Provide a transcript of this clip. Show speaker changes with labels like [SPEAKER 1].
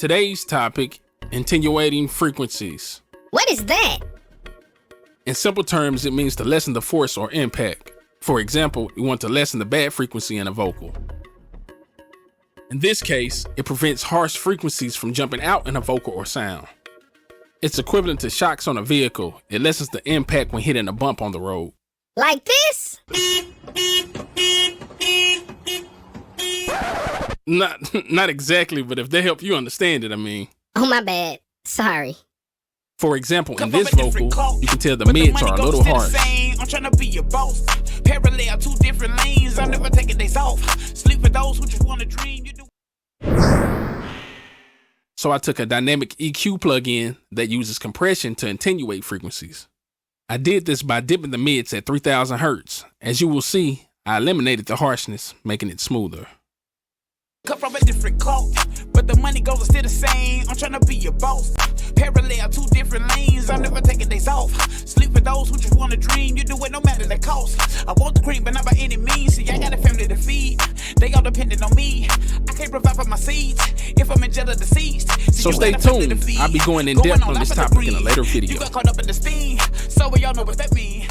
[SPEAKER 1] Today's topic, attenuating frequencies.
[SPEAKER 2] What is that?
[SPEAKER 1] In simple terms, it means to lessen the force or impact. For example, you want to lessen the bad frequency in a vocal. In this case, it prevents harsh frequencies from jumping out in a vocal or sound. It's equivalent to shocks on a vehicle. It lessens the impact when hitting a bump on the road.
[SPEAKER 2] Like this?
[SPEAKER 1] Not exactly, but if they help you understand it, I mean.
[SPEAKER 2] Oh, my bad. Sorry.
[SPEAKER 1] For example, in this vocal, you can tell the mids are a little harsh.
[SPEAKER 3] I'm trying to be your boss. Parallel, two different lanes. I'm never taking days off. Sleep with those who just want to dream. You do.
[SPEAKER 1] So I took a dynamic EQ plugin that uses compression to attenuate frequencies. I did this by dipping the mids at 3000 Hertz. As you will see, I eliminated the harshness, making it smoother.
[SPEAKER 3] Cut from a different cloth, but the money goes still the same. I'm trying to be your boss. Parallel, two different lanes. I'm never taking days off. Sleep with those who just want to dream. You do it no matter the cost. I want the cream, but not by any means. See, I got a family to feed. They all dependent on me. I can't provide for my seeds if I'm in jail or deceased.
[SPEAKER 1] So stay tuned. I'll be going in depth on this topic in a later video.
[SPEAKER 3] You got caught up in the steam, so we all know what that means.